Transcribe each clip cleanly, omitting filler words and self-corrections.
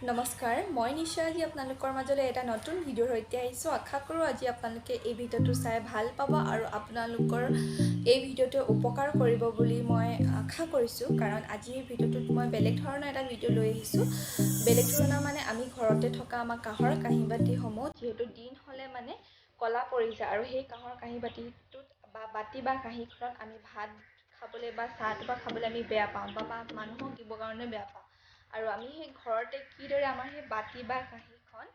নমস্কাৰ, মই নিশা আজি আপোনালোকৰ মাজলৈ এটা নতুন ভিডিঅ'ৰ সৈতে আহিছোঁ। আশা কৰোঁ আজি আপোনালোকে এই ভিডিঅ'টো চাই ভাল পাব আৰু আপোনালোকৰ এই ভিডিঅ'টোৱে উপকাৰ কৰিব বুলি মই আশা কৰিছোঁ। কাৰণ আজি এই ভিডিঅ'টোত মই বেলেগ ধৰণৰ এটা ভিডিঅ' লৈ আহিছোঁ। বেলেগ ধৰণৰ মানে আমি ঘৰতে থকা আমাৰ কাঁহৰ কাঁহী বাতিসমূহ যিহেতু দিন হ'লে মানে ক'লা পৰি যায় আৰু সেই কাঁহৰ কাঁহী বাতিটোত বাতি বা কাঁহীখনত আমি ভাত খাবলৈ বা চাহ একাপ খাবলৈ আমি বেয়া পাওঁ বা মানুহক দিবৰ কাৰণে বেয়া পাওঁ। আৰু আমি সেই ঘৰতে কিদৰে আমাৰ সেই বাতি বা কাঁহীখন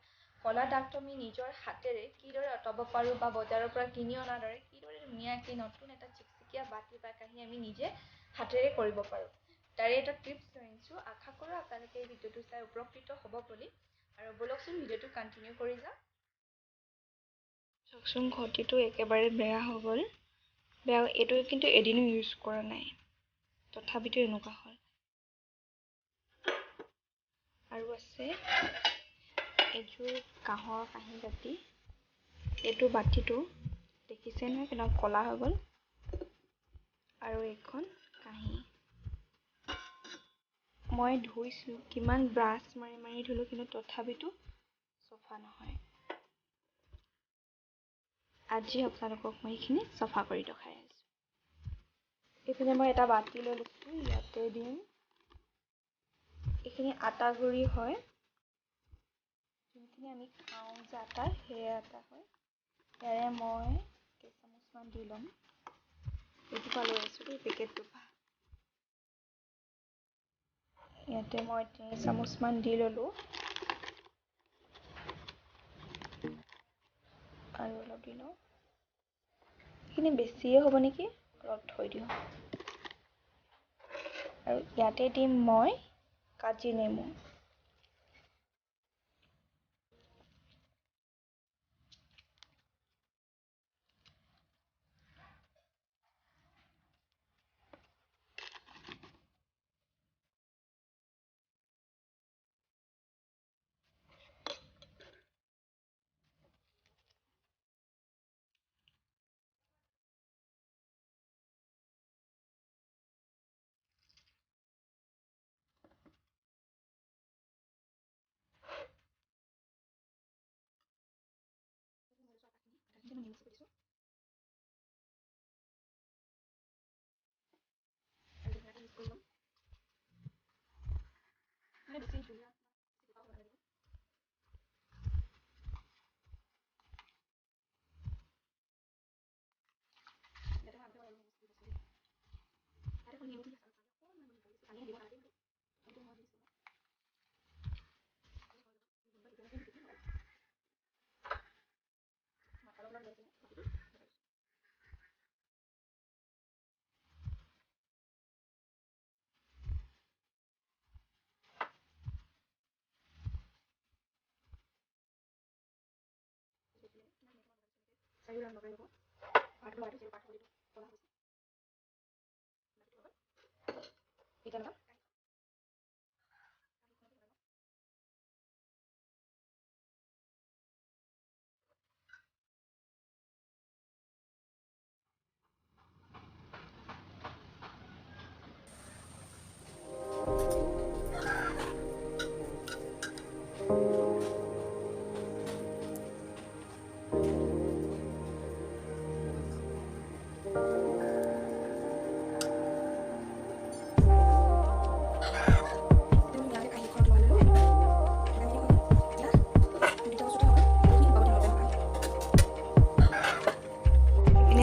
ক'লা দাগটো আমি নিজৰ হাতেৰে কিদৰে আঁতৰাব পাৰোঁ বা বজাৰৰ পৰা কিনি অনাৰ দৰে কিদৰে ধুনীয়াকৈ নতুন এটা চিকচিকীয়া বাতি বা কাঁহী আমি নিজে হাতেৰে কৰিব পাৰোঁ, তাৰে এটা টিপছ লৈ আনিছোঁ। আশা কৰোঁ আপোনালোকে এই ভিডিঅ'টো চাই উপকৃত হ'ব বুলি। আৰু ব'লকচোন ভিডিঅ'টো কণ্টিনিউ কৰি যাওঁ। চাওকচোন, ঘটিটো একেবাৰে বেয়া হৈ গ'ল। এইটো কিন্তু এদিনো ইউজ কৰা নাই, তথাপিতো এনেকুৱা হ'ল। আৰু আছে এইযোৰ কাঁহৰ কাঁহী বাতি। এইটো বাতিটো দেখিছে নহয় কেনেকুৱা ক'লা হৈ গ'ল। আৰু এইখন কাঁহী মই ধুইছোঁ, কিমান ব্ৰাছ মাৰি ধুলোঁ, কিন্তু তথাপিতো চফা নহয়। আজি আপোনালোকক মই এইখিনি চফা কৰি দেখাই আছোঁ। এইপিনে মই এটা বাতি লৈ লৈছোঁ, ইয়াতে দিম। এইখিনি আটা গুৰি হয়, যোনখিনি আমি খাওঁ যে আটা, সেই আটা হয়। ইয়াৰে মই কেইচামুচমান দি ল'ম। এইটোপা লৈ আছোঁ দেই, পেকেটটোপা। ইয়াতে মই 3 চামুচমান দি ল'লোঁ। আৰু অলপ দি লওঁ। এইখিনি বেছিয়ে হ'ব নেকি, অলপ থৈ দিওঁ। আৰু ইয়াতে দিম মই কাজি নেমু।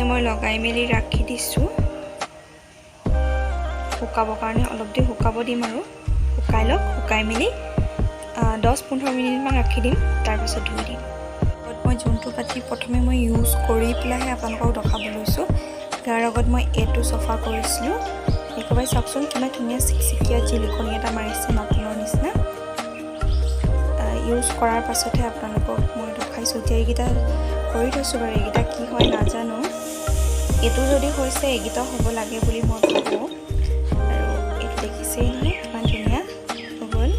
মই লগাই মেলি ৰাখি দিছোঁ শুকাবৰ কাৰণে। অলপ দেৰি শুকাব দিম আৰু শুকাই লওক। শুকাই মেলি 10-15 মিনিটমান ৰাখি দিম, তাৰপিছত ধুই দিম। মই যোনটো বাতি প্ৰথমে মই ইউজ কৰি পেলাইহে আপোনালোকক দেখাব লৈছোঁ। তাৰ আগত মই এইটো চফা কৰিছিলোঁ। একেবাৰে চাওকচোন কিমান ধুনীয়া চিকচিকীয়া জিলিকনি এটা মাৰিছে, নতুনৰ নিচিনা। ইউজ কৰাৰ পাছতহে আপোনালোকক মই দেখাইছোঁ। এতিয়া এইকেইটা কৰি থৈছোঁ বাৰু, এইকেইটা কি হয় নাজানো। এইটো যদি হৈছে এইকেইটা হ'ব লাগে বুলি মই ভাবোঁ। আৰু এইটো দেখিছেই নহয় কিমান ধুনীয়া হৈ গ'ল।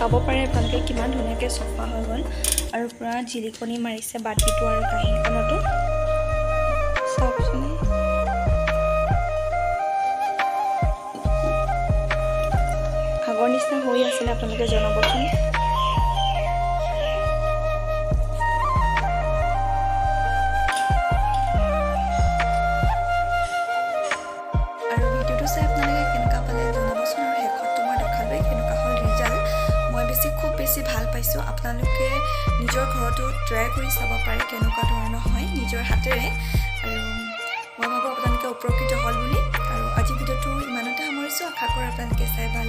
চাব পাৰে আপোনালোকে কিমান ধুনীয়াকৈ চফা হৈ গ'ল আৰু পুৰা জিলিকনি মাৰিছে বাতিটো আৰু কাঁহীখনতো চাওকচোন আগৰ নিচিনা হৈ আছিলে আপোনালোকে জনাবচোন আৰু ভিডিঅ'টো চাই আপোনালোকে কেনেকুৱা পালে জনাবচোন আৰু শেষতটো মই দেখালোৱেই কেনেকুৱা হ'ল ৰিজাল্ট মই খুব বেছি ভাল পাইছোঁ আপোনালোকে নিজৰ ঘৰতো ট্ৰাই কৰি চাব পাৰে কেনেকুৱা ধৰণৰ হয় নিজৰ হাতেৰে আৰু মই ভাবোঁ আপোনালোকে উপকৃত হ'ল বুলি আৰু আজি ভিডিঅ'টো ইমানতে সামৰিছোঁ আশা কৰোঁ আপোনালোকে চাই ভাল